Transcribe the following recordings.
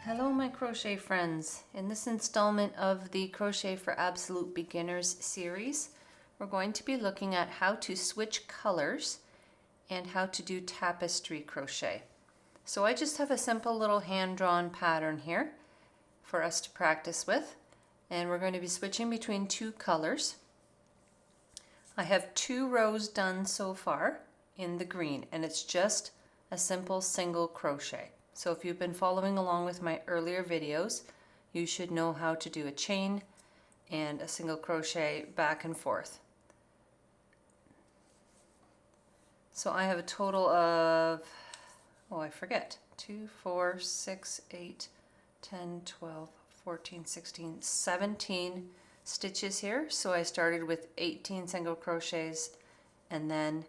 Hello my crochet friends. In this installment of the Crochet for Absolute Beginners series, we're going to be looking at how to switch colors and how to do tapestry crochet. So I just have a simple little hand-drawn pattern here for us to practice with, and we're going to be switching between two colors. I have 2 rows done so far in the green, and it's just a simple single crochet. So if you've been following along with my earlier videos, you should know how to do a chain and a single crochet back and forth. So I have a total of, I forget, 2, 4, 6, 8, 10, 12, 14, 16, 17 stitches here. So I started with 18 single crochets and then,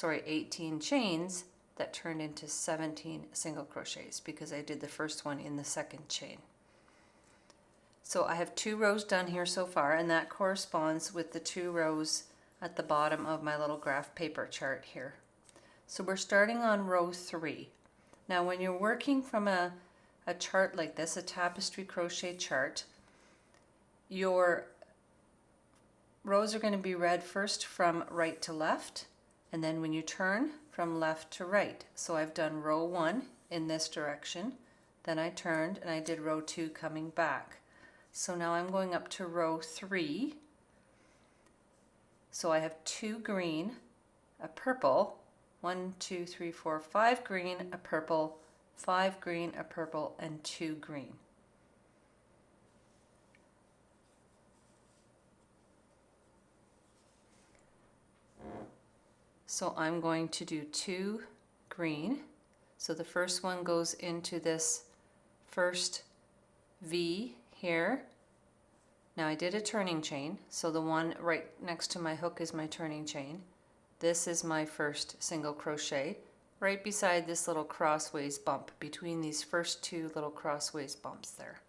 18 chains that turned into 17 single crochets because I did the first one in the second chain. So I have 2 rows done here so far, and that corresponds with the 2 rows at the bottom of my little graph paper chart here. So we're starting on row 3. Now when you're working from a chart like this, a tapestry crochet chart, your rows are going to be read first from right to left, and then when you turn, from left to right. So I've done row 1 in this direction, then I turned and I did row 2 coming back. So now I'm going up to row 3. So I have 2 green, a purple, 1, 2, 3, 4, 5 green, a purple, 5 green, a purple, and 2 green. So I'm going to do 2 green. So the first one goes into this first V here. Now I did a turning chain, so the one right next to my hook is my turning chain. This is my first single crochet right beside this little crossways bump, between these first 2 little crossways bumps there.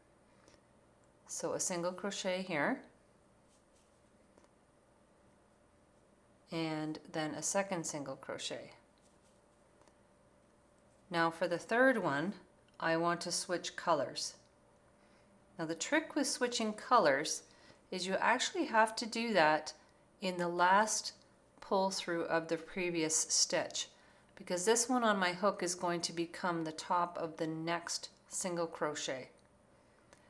So a single crochet here, and then a second single crochet. Now for the third one, I want to switch colors. Now the trick with switching colors is you actually have to do that in the last pull through of the previous stitch, because this one on my hook is going to become the top of the next single crochet.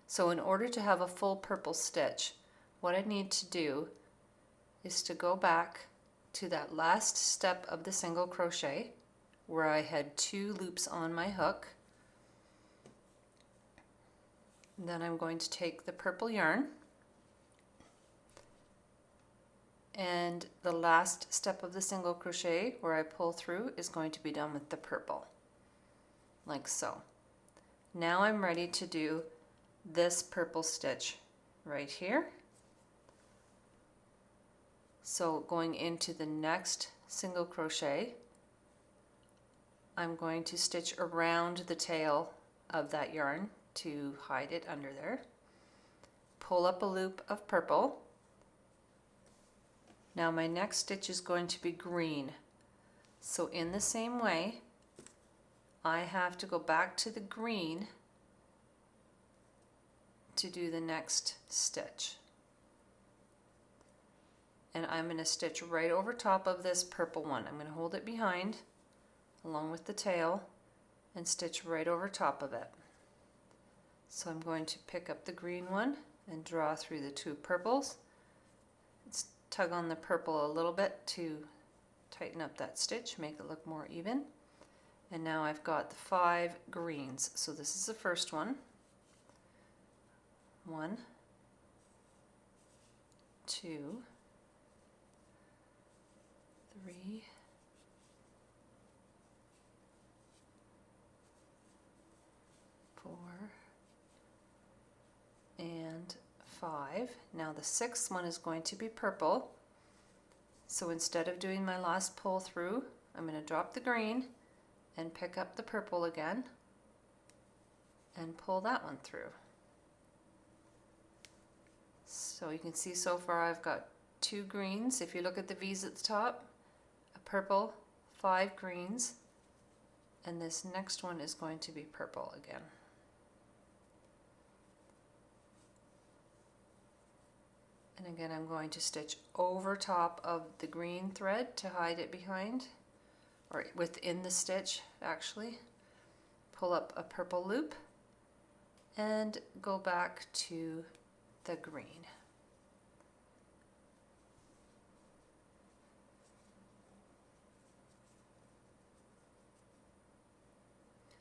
So in order to have a full purple stitch, what I need to do is to go back to that last step of the single crochet where I had 2 loops on my hook. Then I'm going to take the purple yarn, and the last step of the single crochet where I pull through is going to be done with the purple, like so. Now I'm ready to do this purple stitch right here. So going into the next single crochet, I'm going to stitch around the tail of that yarn to hide it under there. Pull up a loop of purple. Now my next stitch is going to be green. So in the same way, I have to go back to the green to do the next stitch. And I'm going to stitch right over top of this purple one. I'm going to hold it behind along with the tail and stitch right over top of it. So I'm going to pick up the green one and draw through the 2 purples. Let's tug on the purple a little bit to tighten up that stitch, make it look more even. And now I've got the 5 greens. So this is the first one. 1, 2, 3, 4, and 5. Now the 6th one is going to be purple. So instead of doing my last pull through, I'm going to drop the green and pick up the purple again and pull that one through. So you can see so far I've got 2 greens. If you look at the V's at the top, a purple, 5 greens, and this next one is going to be purple again. And again, I'm going to stitch over top of the green thread to hide it behind, or within the stitch actually. Pull up a purple loop and go back to the green.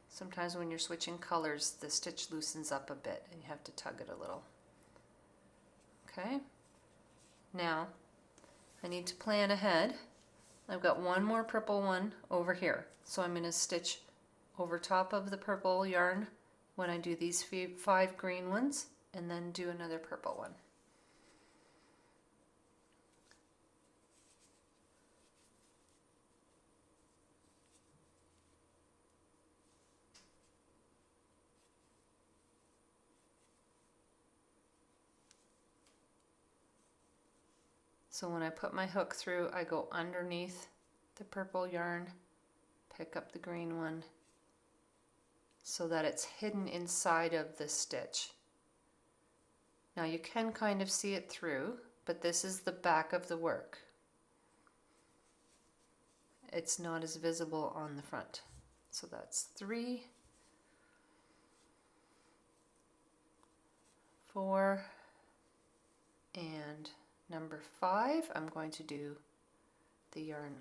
Sometimes when you're switching colors, the stitch loosens up a bit and you have to tug it a little. Okay, now I need to plan ahead. I've got one more purple one over here, so I'm going to stitch over top of the purple yarn when I do these 5 green ones, and then do another purple one. So when I put my hook through, I go underneath the purple yarn, pick up the green one, so that it's hidden inside of the stitch. Now you can kind of see it through, but this is the back of the work. It's not as visible on the front. So that's 3, 4, and number 5, I'm going to do the yarn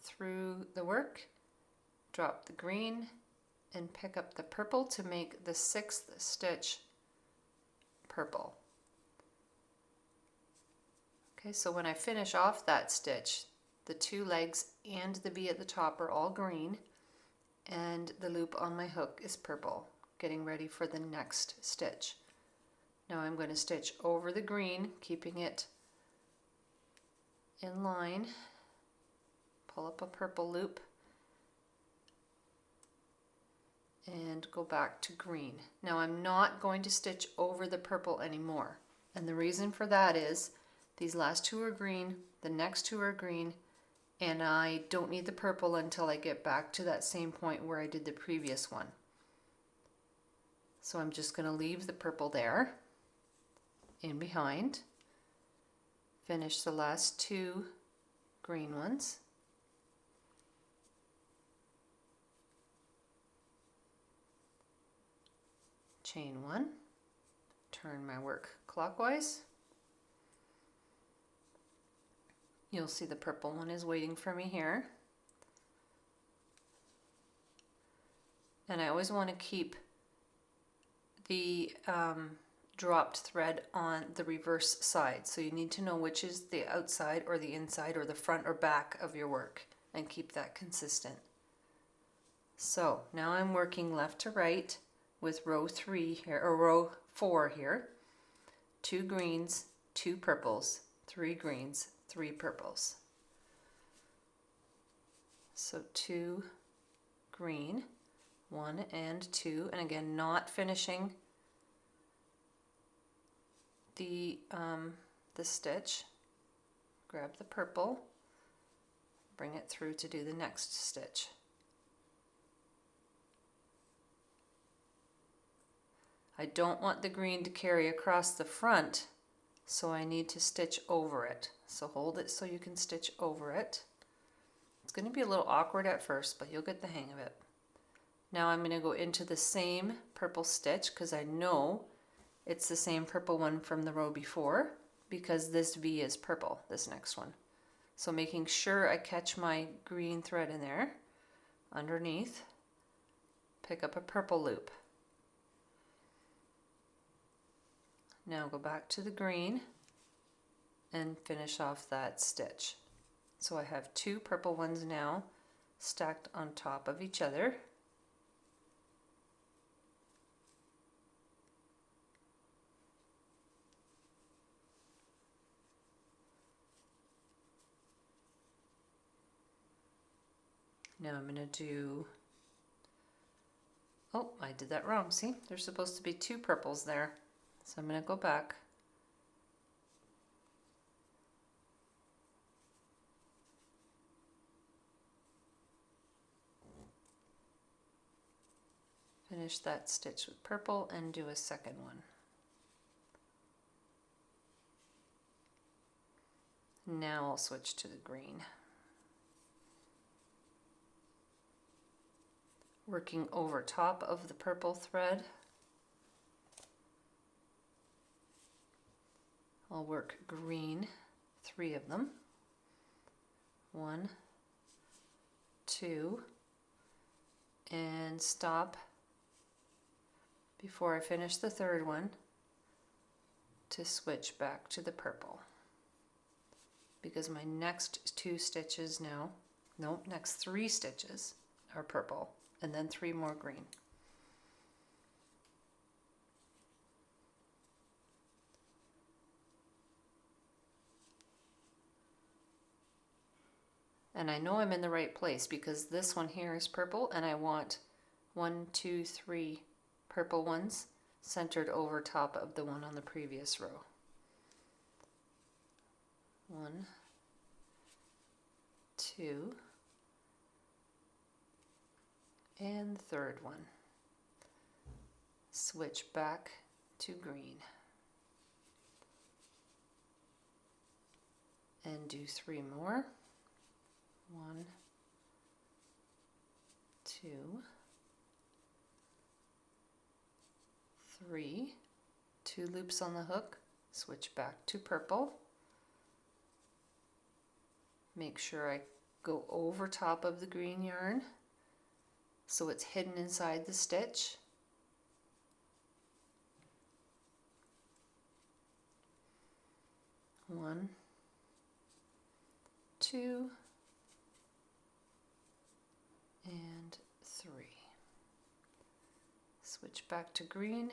through the work, drop the green, and pick up the purple to make the 6th stitch purple. Okay, so when I finish off that stitch, the 2 legs and the V at the top are all green, and the loop on my hook is purple, getting ready for the next stitch. Now I'm going to stitch over the green, keeping it in line, pull up a purple loop, and go back to green. Now I'm not going to stitch over the purple anymore, and the reason for that is these last 2 are green, the next 2 are green, and I don't need the purple until I get back to that same point where I did the previous one. So I'm just going to leave the purple there in behind, finish the last 2 green ones, chain 1, turn my work clockwise. You'll see the purple one is waiting for me here. And I always want to keep the dropped thread on the reverse side. So you need to know which is the outside or the inside or the front or back of your work, and keep that consistent. So now I'm working left to right with row 3 here, or row 4 here. 2 greens, 2 purples, 3 greens, 3 purples. So 2 green, 1 and 2, and again not finishing the stitch. Grab the purple, bring it through to do the next stitch. I don't want the green to carry across the front, so I need to stitch over it. So hold it so you can stitch over it. It's going to be a little awkward at first, but you'll get the hang of it. Now I'm going to go into the same purple stitch because I know it's the same purple one from the row before, because this V is purple, this next one. So making sure I catch my green thread in there, underneath, pick up a purple loop. Now go back to the green and finish off that stitch. So I have 2 purple ones now stacked on top of each other. Now I'm going to do, oh, I did that wrong. See, there's supposed to be 2 purples there. So I'm going to go back. Finish that stitch with purple and do a second one. Now I'll switch to the green. Working over top of the purple thread. I'll work green, 3 of them. 1, 2, and stop before I finish the third one to switch back to the purple. Because my next 2 stitches now, no, next 3 stitches are purple, and then 3 more green. And I know I'm in the right place because this one here is purple and I want 1, 2, 3 purple ones centered over top of the one on the previous row. 1, 2, and the third one. Switch back to green. And do 3 more. 1, 2, 3, 2 loops on the hook, switch back to purple. Make sure I go over top of the green yarn so it's hidden inside the stitch. One, 2, and 3. Switch back to green,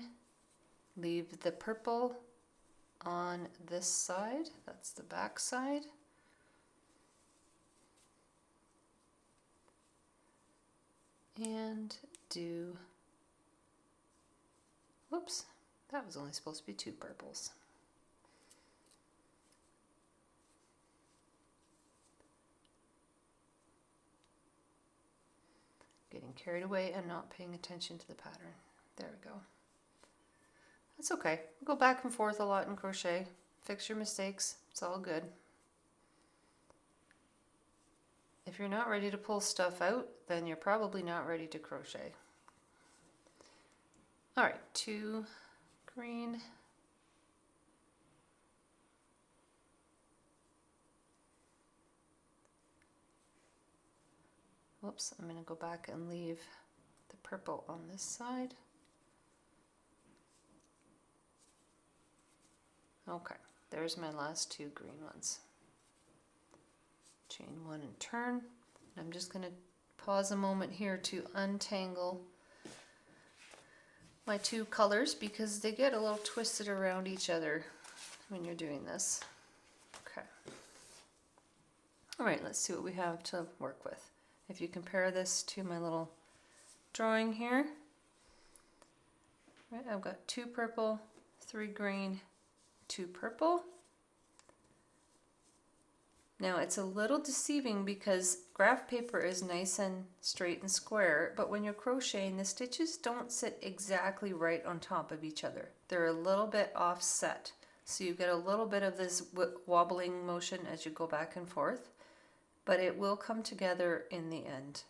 leave the purple on this side, that's the back side. And do, whoops, that was only supposed to be 2 purples. Getting carried away and not paying attention to the pattern. There we go. That's okay. We'll go back and forth a lot in crochet. Fix your mistakes. It's all good. If you're not ready to pull stuff out, then you're probably not ready to crochet. All right, 2 green. Whoops, I'm going to go back and leave the purple on this side. Okay, there's my last 2 green ones. Chain 1 and turn. I'm just going to pause a moment here to untangle my 2 colors because they get a little twisted around each other when you're doing this. Okay. All right, let's see what we have to work with. If you compare this to my little drawing here, right, I've got 2 purple, 3 green, 2 purple. Now it's a little deceiving because graph paper is nice and straight and square, but when you're crocheting, the stitches don't sit exactly right on top of each other. They're a little bit offset. So you get a little bit of this wobbling motion as you go back and forth, but it will come together in the end.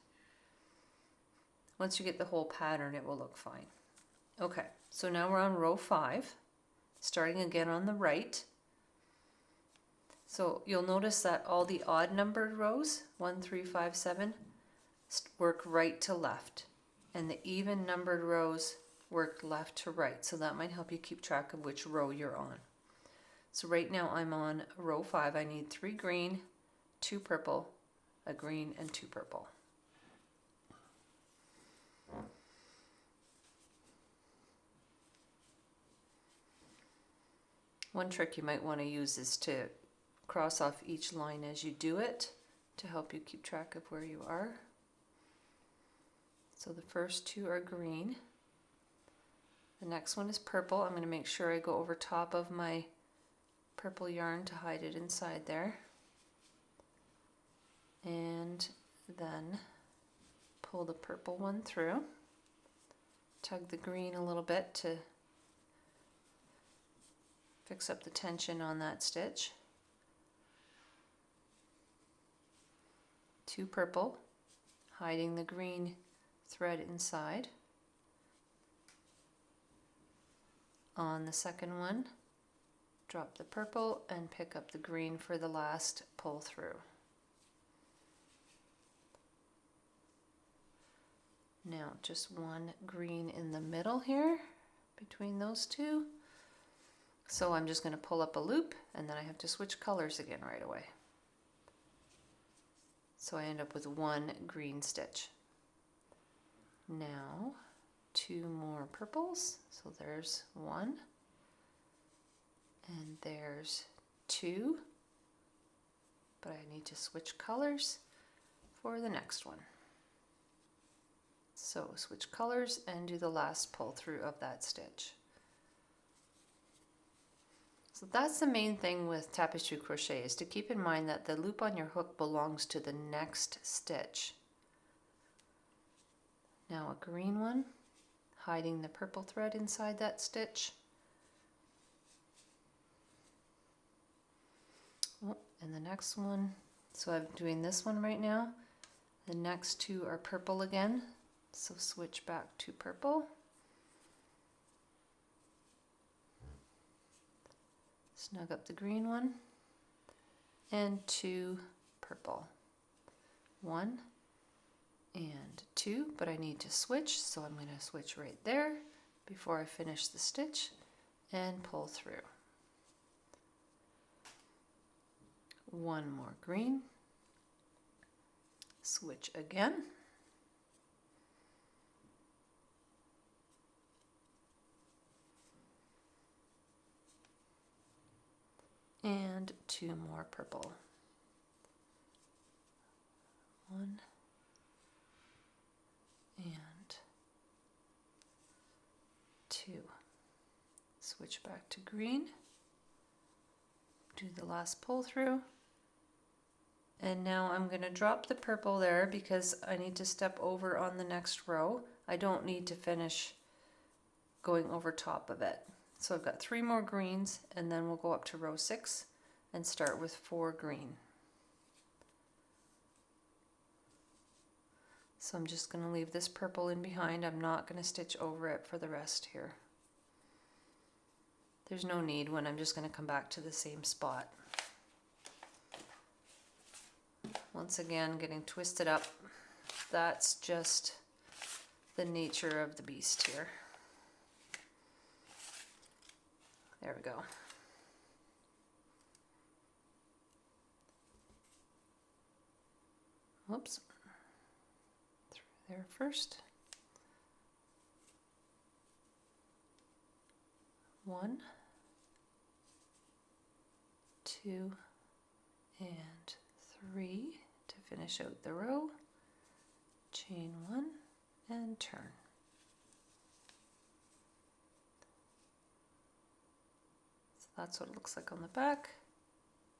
Once you get the whole pattern, it will look fine. Okay, so now we're on row 5, starting again on the right. So you'll notice that all the odd numbered rows, 1, 3, 5, 7, work right to left. And the even numbered rows work left to right. So that might help you keep track of which row you're on. So right now I'm on row 5. I need 3 green, 2 purple, a green, and 2 purple. One trick you might want to use is to cross off each line as you do it to help you keep track of where you are. So the first 2 are green. The next one is purple. I'm going to make sure I go over top of my purple yarn to hide it inside there. And then pull the purple one through. Tug the green a little bit to fix up the tension on that stitch. 2 purple, hiding the green thread inside. On the second one, drop the purple and pick up the green for the last pull through. Now just one green in the middle here between those two. So I'm just going to pull up a loop and then I have to switch colors again right away. So I end up with 1 green stitch. Now 2 more purples. So there's 1 and there's 2, but I need to switch colors for the next one. So switch colors and do the last pull through of that stitch. So that's the main thing with tapestry crochet, is to keep in mind that the loop on your hook belongs to the next stitch. Now a green one, hiding the purple thread inside that stitch. Oh, and the next one, so I'm doing this one right now. The next 2 are purple again, so switch back to purple. Snug up the green one, and 2 purple. 1 and 2, but I need to switch, so I'm going to switch right there before I finish the stitch and pull through. 1 more green, switch again, and 2 more purple. 1 and 2. Switch back to green, do the last pull through, and now I'm going to drop the purple there because I need to step over on the next row. I don't need to finish going over top of it. So I've got 3 more greens, and then we'll go up to row 6 and start with 4 green. So I'm just going to leave this purple in behind. I'm not going to stitch over it for the rest here. There's no need when I'm just going to come back to the same spot. Once again, getting twisted up. That's just the nature of the beast here. There we go. Whoops. Through there first. 1, 2, and 3 to finish out the row. Chain 1 and turn. So that's what it looks like on the back.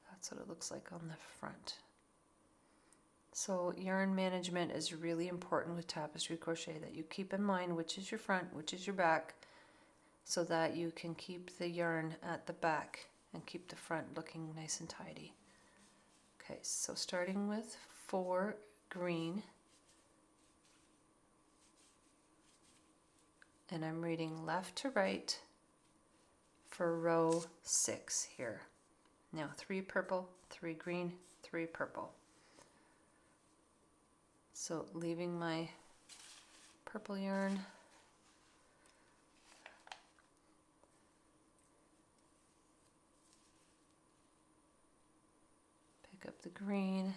That's what it looks like on the front. So yarn management is really important with tapestry crochet, that you keep in mind which is your front, which is your back, so that you can keep the yarn at the back and keep the front looking nice and tidy. Okay, so starting with 4 green, and I'm reading left to right for row 6 here. Now 3 purple, 3 green, 3 purple. So leaving my purple yarn, pick up the green,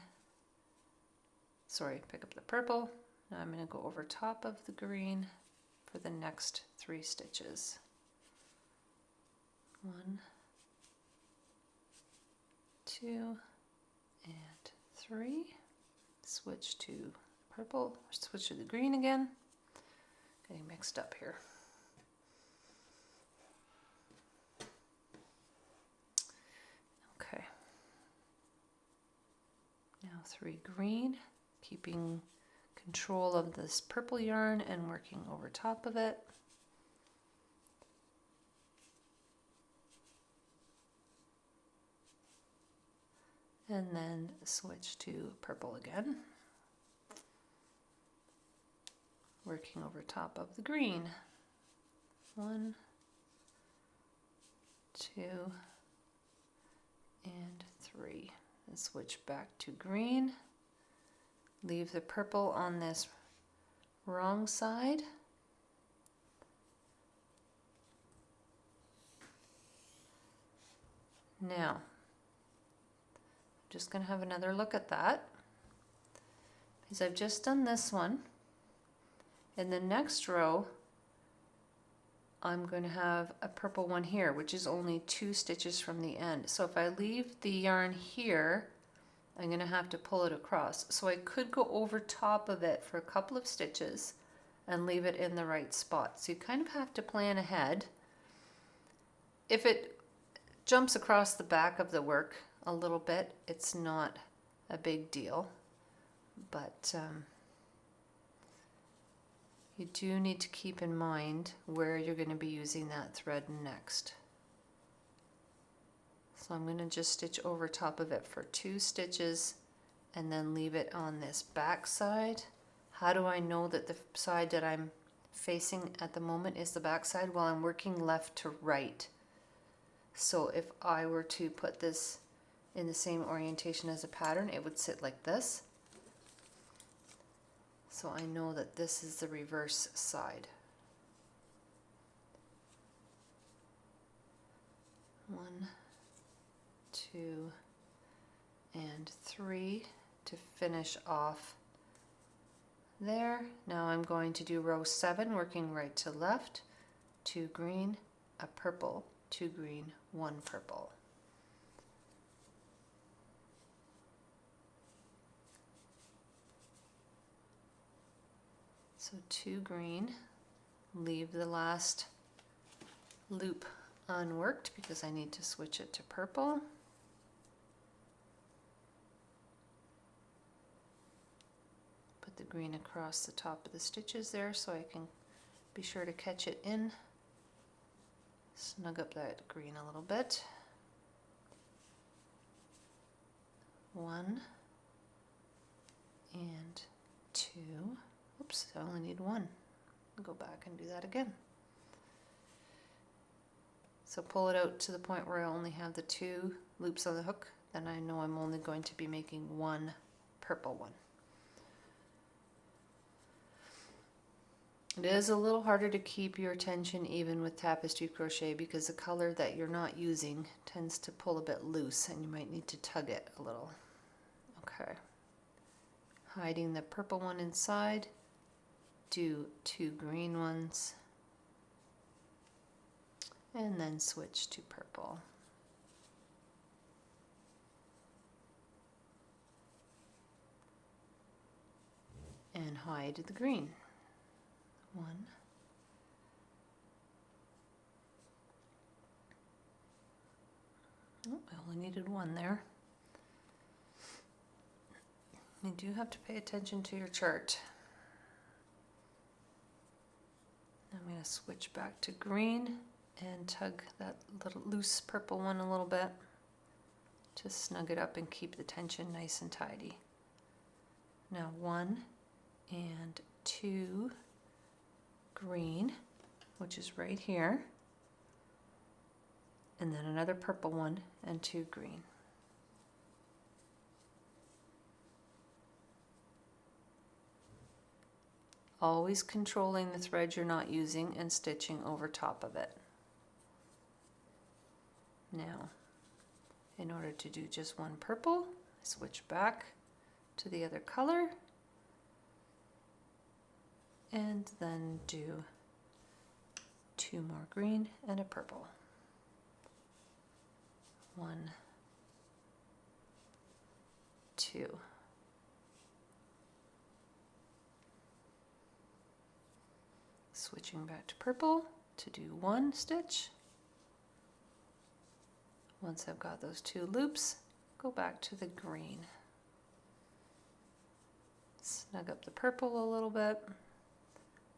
pick up the purple. Now I'm going to go over top of the green for the next 3 stitches. 1, 2, and 3. Switch to purple, switch to the green again. Getting mixed up here. Okay. Now 3 green, keeping control of this purple yarn and working over top of it. And then switch to purple again. working over top of the green. 1, 2, and 3. And switch back to green. Leave the purple on this wrong side. Now, I'm just going to have another look at that, because I've just done this one. In the next row, I'm going to have a purple one here, which is only 2 stitches from the end. So if I leave the yarn here, I'm going to have to pull it across. So I could go over top of it for a couple of stitches and leave it in the right spot. So you kind of have to plan ahead. If it jumps across the back of the work a little bit, it's not a big deal, but you do need to keep in mind where you're going to be using that thread next. So I'm going to just stitch over top of it for 2 stitches and then leave it on this back side. How do I know that the side that I'm facing at the moment is the back side? Well, I'm working left to right. So if I were to put this in the same orientation as a pattern, it would sit like this. So I know that this is the reverse side. 1, 2, and 3 to finish off there. Now I'm going to do row 7, working right to left, 2 green, a purple, 2 green, 1 purple. So 2 green, leave the last loop unworked because I need to switch it to purple. Put the green across the top of the stitches there so I can be sure to catch it in. Snug up that green a little bit. 1 and 2. Oops, I only need 1. I'll go back and do that again. So pull it out to the point where I only have the 2 loops on the hook. Then I know I'm only going to be making 1 purple one. It is a little harder to keep your attention even with tapestry crochet because the color that you're not using tends to pull a bit loose and you might need to tug it a little. Okay. Hiding the purple one inside, do 2 green ones, and then switch to purple. And hide the green. 1. Oh, I only needed 1 there. You do have to pay attention to your chart. I'm going to switch back to green and tug that little loose purple one a little bit to snug it up and keep the tension nice and tidy. Now 1 and 2 green, which is right here, and then another purple one and 2 green. Always controlling the thread you're not using and stitching over top of it. Now, in order to do just 1 purple, switch back to the other color and then do 2 more green and a purple. 1, 2. Switching back to purple to do 1 stitch. Once I've got those 2 loops, go back to the green. Snug up the purple a little bit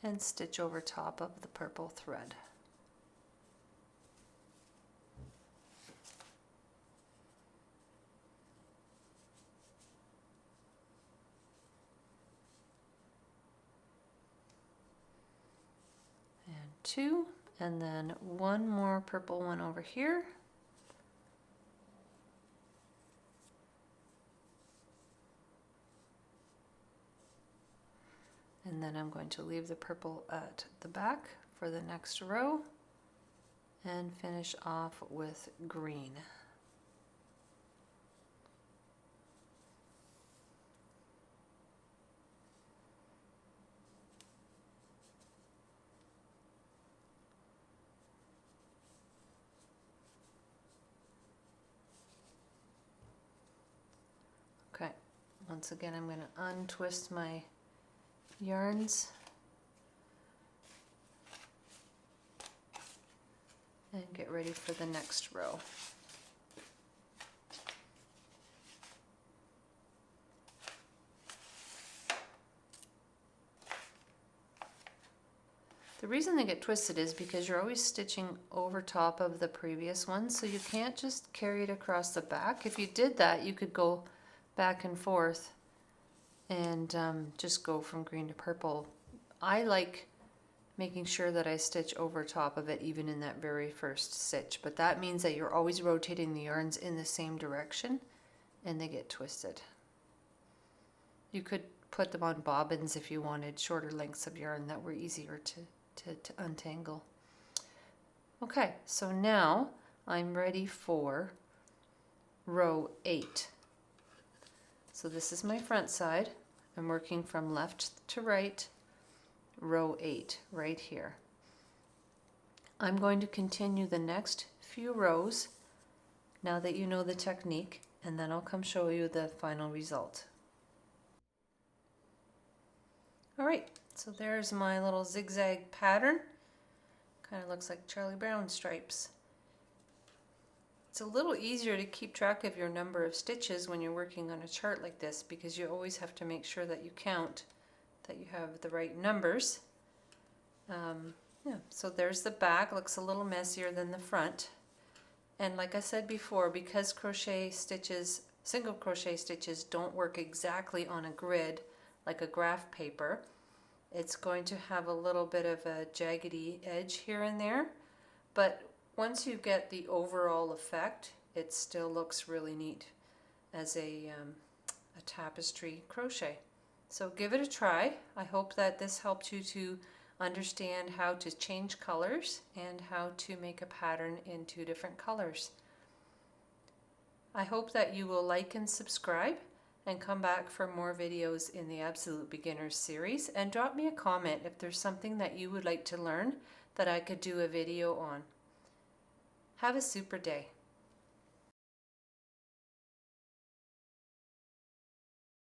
and stitch over top of the purple thread. 2, and then one more purple one over here. And then I'm going to leave the purple at the back for the next row and finish off with green. Okay, once again I'm going to untwist my yarns and get ready for the next row. The reason they get twisted is because you're always stitching over top of the previous one, so you can't just carry it across the back. If you did that, you could go back and forth and just go from green to purple. I like making sure that I stitch over top of it even in that very first stitch, but that means that you're always rotating the yarns in the same direction and they get twisted. You could put them on bobbins if you wanted shorter lengths of yarn that were easier to untangle. Okay, so now I'm ready for row 8. So this is my front side. I'm working from left to right, row 8 right here. I'm going to continue the next few rows now that you know the technique, and then I'll come show you the final result. All right, so there's my little zigzag pattern. Kind of looks like Charlie Brown stripes. It's a little easier to keep track of your number of stitches when you're working on a chart like this, because you always have to make sure that you count, that you have the right numbers. Yeah, so there's the back. Looks a little messier than the front. And like I said before, because crochet stitches, single crochet stitches don't work exactly on a grid like a graph paper, it's going to have a little bit of a jaggedy edge here and there. But once you get the overall effect, it still looks really neat as a tapestry crochet. So give it a try. I hope that this helped you to understand how to change colors and how to make a pattern in 2 different colors. I hope that you will like and subscribe and come back for more videos in the Absolute Beginners series, and drop me a comment if there's something that you would like to learn that I could do a video on. Have a super day.